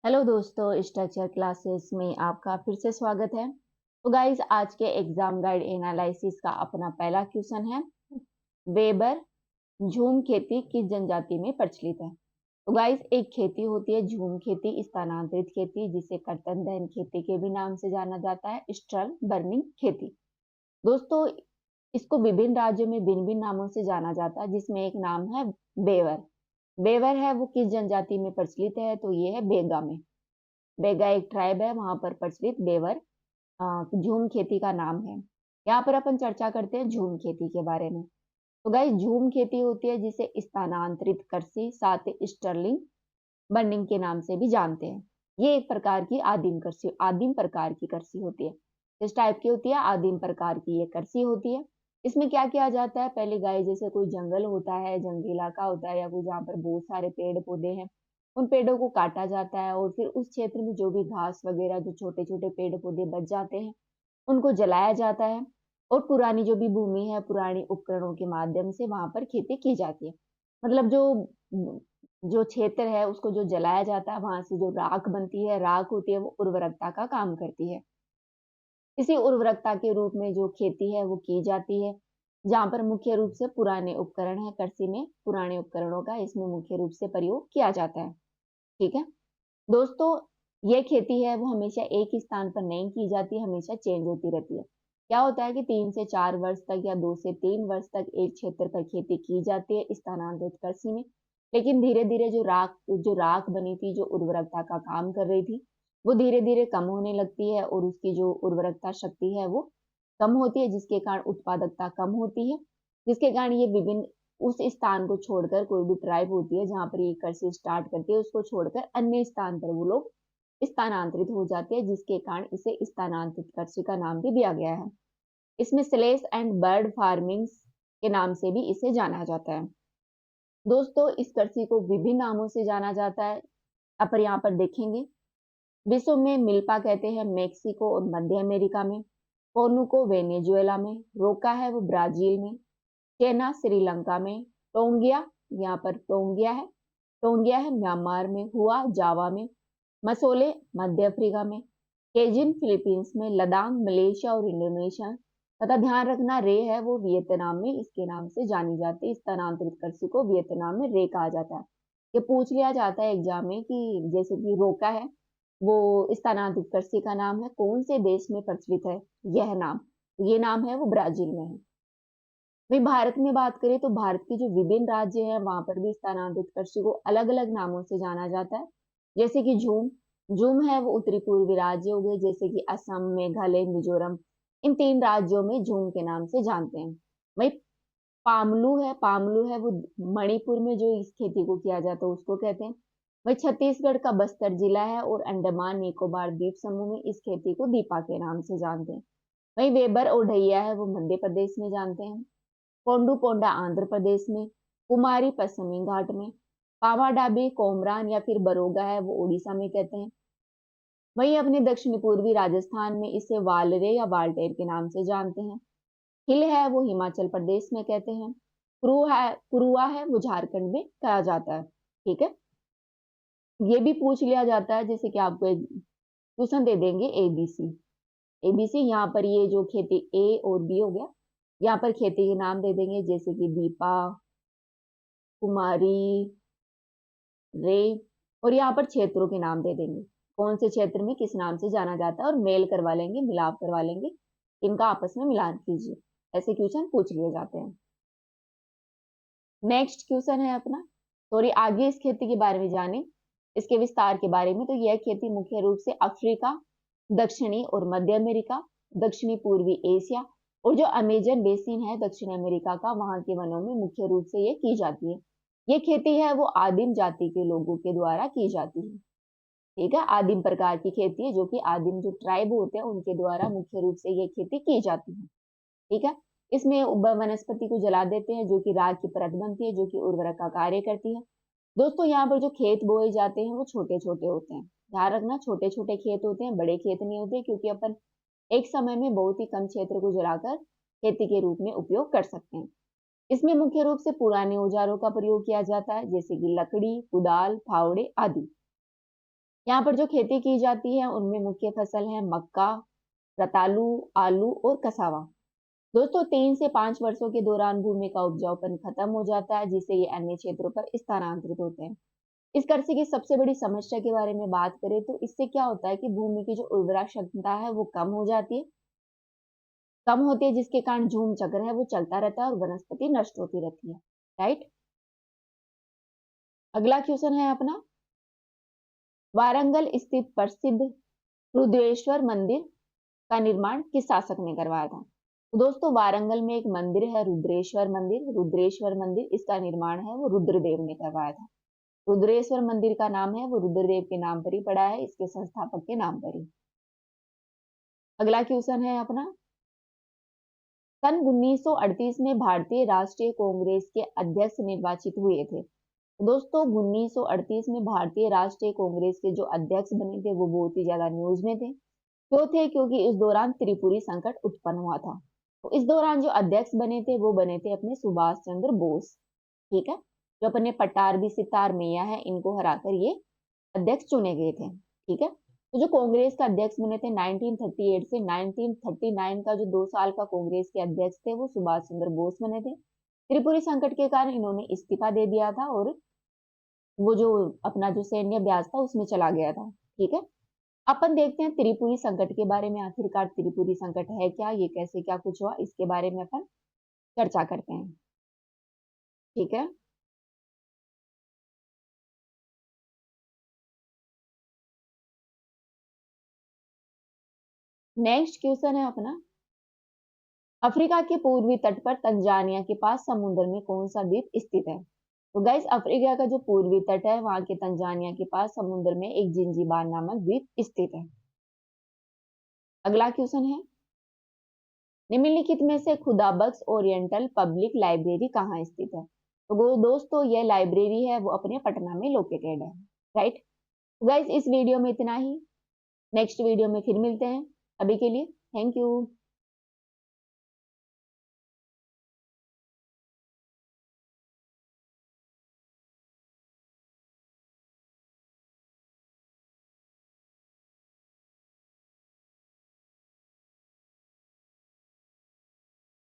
Hello दोस्तों, structure classes में आपका फिर से स्वागत है। तो गाइस, आज के एग्जाम गाइड एनालिसिस का अपना पहला क्वेश्चन है। वेबर झूम खेती किस जनजाति में प्रचलित है? तो गाइस, एक खेती होती है झूम खेती, स्थानांतरित खेती, जिसे कर्तन दहन खेती के भी नाम से जाना जाता है, स्ट्रल बर्निंग खेती। दोस्तों, इसको विभिन्न राज्यों में भिन्न भिन्न नामों से जाना जाता है, जिसमें एक नाम है बेवर। बेवर है वो किस जनजाति में प्रचलित है? तो ये है बेगा में। बेगा एक ट्राइब है, वहां पर प्रचलित बेवर झूम खेती का नाम है। यहाँ पर अपन चर्चा करते हैं झूम खेती के बारे में। तो गाइस, झूम खेती होती है जिसे स्थानांतरित कृषि साथ ही स्टर्लिंग बर्निंग के नाम से भी जानते हैं। ये एक प्रकार की आदिम प्रकार की कृषि होती है। किस टाइप की होती है? आदिम प्रकार की ये कृषि होती है। इसमें क्या किया जाता है? पहले गाय, जैसे कोई जंगल होता है, जंगली इलाका होता है, या कोई जहाँ पर बहुत सारे पेड़ पौधे हैं, उन पेड़ों को काटा जाता है और फिर उस क्षेत्र में जो भी घास वगैरह, जो छोटे छोटे पेड़ पौधे बच जाते हैं, उनको जलाया जाता है। और पुरानी जो भी भूमि है, पुरानी उपकरणों के माध्यम से वहां पर खेती की जाती है। मतलब जो जो क्षेत्र है उसको जो जलाया जाता है, वहां से जो राख बनती है, राख होती है, वो उर्वरकता का काम करती है। इसी उर्वरकता के रूप में जो खेती है वो की जाती है, जहाँ पर मुख्य रूप से पुराने उपकरण है। कृषि में पुराने उपकरणों का इसमें मुख्य रूप से प्रयोग किया जाता है। ठीक है दोस्तों, ये खेती है वो हमेशा एक ही स्थान पर नहीं की जाती, हमेशा चेंज होती रहती है। क्या होता है कि 3 से 4 वर्ष तक या 2 से 3 वर्ष तक एक क्षेत्र पर खेती की जाती है स्थानांतरित कृषि में। लेकिन धीरे धीरे जो राख बनी थी, जो उर्वरकता का काम कर रही थी, वो धीरे धीरे कम होने लगती है और उसकी जो उर्वरकता शक्ति है वो कम होती है, जिसके कारण उत्पादकता कम होती है। जिसके कारण ये विभिन्न उस स्थान को छोड़कर, कोई भी ट्राइब होती है जहां पर ये कृषि स्टार्ट करती है, उसको छोड़कर अन्य स्थान पर वो लोग स्थानांतरित हो जाते हैं, जिसके कारण इसे स्थानांतरित कृषि का नाम भी दिया गया है। इसमें स्लेश एंड बर्ड फार्मिंग के नाम से भी इसे जाना जाता है। दोस्तों, इस कृषि को विभिन्न नामों से जाना जाता है। अपन यहाँ पर देखेंगे, विश्व में मिल्पा कहते हैं मेक्सिको और मध्य अमेरिका में, कोनू को वेनेजुएला में, रोका है वो ब्राजील में, केना श्रीलंका में, टोंगिया, यहाँ पर टोंगिया है म्यांमार में, हुआ जावा में, मसोले मध्य अफ्रीका में, केजिन फिलीपींस में, लदांग मलेशिया और इंडोनेशिया। तथा ध्यान रखना, रे है वो वियतनाम में इसके नाम से जानी जाती है। स्थानांतरित कृषि को वियतनाम में रे कहा जाता है। ये पूछ लिया जाता है एग्जाम में कि जैसे कि रोका है वो स्थानांतरित कृषि का नाम है, कौन से देश में प्रचलित है यह नाम? ये नाम है वो ब्राजील में है। वही भारत में बात करें तो भारत के जो विभिन्न राज्य हैं वहां पर भी स्थानांतरित कृषि को अलग अलग नामों से जाना जाता है। जैसे कि झूम झूम है वो उत्तरी पूर्वी राज्य हो गए, जैसे कि असम, मेघालय, मिजोरम। इन 3 राज्यों में झूम के नाम से जानते हैं। वही पामलू है वो मणिपुर में जो इस खेती को किया जाता है उसको कहते हैं। वही छत्तीसगढ़ का बस्तर जिला है और अंडमान निकोबार द्वीप समूह में इस खेती को दीपा के नाम से जानते हैं। वही वेबर ओढ़ैया है वो मध्य प्रदेश में जानते हैं। पोंडू पोंडा आंध्र प्रदेश में, कुमारी पश्चिमी घाट में, पावाडाबी, कोमरान या फिर बरोगा है वो उड़ीसा में कहते हैं। वहीं अपने दक्षिण पूर्वी राजस्थान में इसे वालरे या वाल्टेर के नाम से जानते हैं। हिल है वो हिमाचल प्रदेश में कहते हैं। कुरुआ है वो झारखंड में कहा जाता है। ठीक है, ये भी पूछ लिया जाता है, जैसे कि आपको एक क्वेश्चन दे देंगे एबीसी। एबीसी यहाँ पर ये जो खेती ए और बी हो गया, यहाँ पर खेती के नाम दे देंगे, जैसे कि दीपा, कुमारी, रे, और यहाँ पर क्षेत्रों के नाम दे देंगे, कौन से क्षेत्र में किस नाम से जाना जाता है, और मेल करवा लेंगे, मिलाप करवा लेंगे, इनका आपस में मिलान कीजिए। ऐसे क्वेश्चन पूछ लिए जाते हैं। नेक्स्ट क्वेश्चन है अपना, थोड़ी आगे इस खेती के बारे में जाने, इसके विस्तार के बारे में। तो यह खेती मुख्य रूप से अफ्रीका, दक्षिणी और मध्य अमेरिका, दक्षिणी पूर्वी एशिया और जो अमेजन बेसिन है दक्षिण अमेरिका का, वहां के वनों में मुख्य रूप से ये की जाती है। ये खेती है वो आदिम जाति के लोगों के द्वारा की जाती है। ठीक है, आदिम प्रकार की खेती है, जो कि आदिम जो ट्राइब होते हैं उनके द्वारा मुख्य रूप से ये खेती की जाती है। ठीक है, इसमें वनस्पति को जला देते हैं, जो कि राख की परत बनती है, जो कि उर्वरक का कार्य करती है। दोस्तों, यहाँ पर जो खेत बोए जाते हैं वो छोटे छोटे होते हैं। ध्यान रखना, छोटे छोटे खेत होते हैं, बड़े खेत नहीं होते, क्योंकि अपन एक समय में बहुत ही कम क्षेत्र को जलाकर खेती के रूप में उपयोग कर सकते हैं। इसमें मुख्य रूप से पुराने औजारों का प्रयोग किया जाता है, जैसे कि लकड़ी, कुदाल, फावड़े आदि। यहाँ पर जो खेती की जाती है उनमें मुख्य फसल है मक्का, रतालू, आलू और कसावा। दोस्तों 3 से 5 वर्षों के दौरान भूमि का उपजाऊपन खत्म हो जाता है, जिससे ये अन्य क्षेत्रों पर स्थानांतरित होते हैं। इस कृषि की सबसे बड़ी समस्या के बारे में बात करें तो इससे क्या होता है कि भूमि की जो उर्वरा क्षमता है वो कम हो जाती है, कम होती है, जिसके कारण झूम चक्र है वो चलता रहता है और वनस्पति नष्ट होती रहती है। राइट। अगला क्वेश्चन है अपना, वारंगल स्थित प्रसिद्ध रुद्रेश्वर मंदिर का निर्माण किस शासक ने करवाया था? तो दोस्तों वारंगल में एक मंदिर है रुद्रेश्वर मंदिर। रुद्रेश्वर मंदिर, इसका निर्माण है वो रुद्रदेव ने करवाया था। रुद्रेश्वर मंदिर का नाम है वो रुद्रदेव के नाम पर ही पड़ा है, इसके संस्थापक के नाम पर ही। अगला क्वेश्चन है अपना, सन 1938 में भारतीय राष्ट्रीय कांग्रेस के अध्यक्ष निर्वाचित हुए थे। दोस्तों 1938 में भारतीय राष्ट्रीय कांग्रेस के जो अध्यक्ष बने थे वो बहुत ही ज्यादा न्यूज में थे। क्यों थे? क्योंकि इस दौरान त्रिपुरी संकट उत्पन्न हुआ था। तो इस दौरान जो अध्यक्ष बने थे वो बने थे अपने सुभाष चंद्र बोस। ठीक है, जो अपने पटारबी सितार मैया है इनको हराकर ये अध्यक्ष चुने गए थे। ठीक है, तो जो कांग्रेस का अध्यक्ष बने थे 1938 से 1939 का जो 2 साल का कांग्रेस के अध्यक्ष थे वो सुभाष चंद्र बोस बने थे। त्रिपुरी संकट के कारण इन्होंने इस्तीफा दे दिया था और वो जो अपना जो सैन्य अभ्यास था उसमें चला गया था। ठीक है, अपन देखते हैं त्रिपुरी संकट के बारे में, आखिरकार त्रिपुरी संकट है क्या, ये कैसे क्या कुछ हुआ, इसके बारे में अपन चर्चा करते हैं। ठीक है, नेक्स्ट क्वेश्चन है अपना, अफ्रीका के पूर्वी तट पर तंजानिया के पास समुद्र में कौन सा द्वीप स्थित है? तो गाइस अफ्रीका का जो पूर्वी तट है वहां के तंजानिया के पास समुद्र में एक जिंजीबार नामक द्वीप स्थित है। अगला क्वेश्चन है, निम्नलिखित में से खुदाबख्श ओरिएंटल पब्लिक लाइब्रेरी कहाँ स्थित है? तो दोस्तों यह लाइब्रेरी है वो अपने पटना में लोकेटेड है। राइट। गाइस इस वीडियो में इतना ही, नेक्स्ट वीडियो में फिर मिलते हैं। अभी के लिए थैंक यू।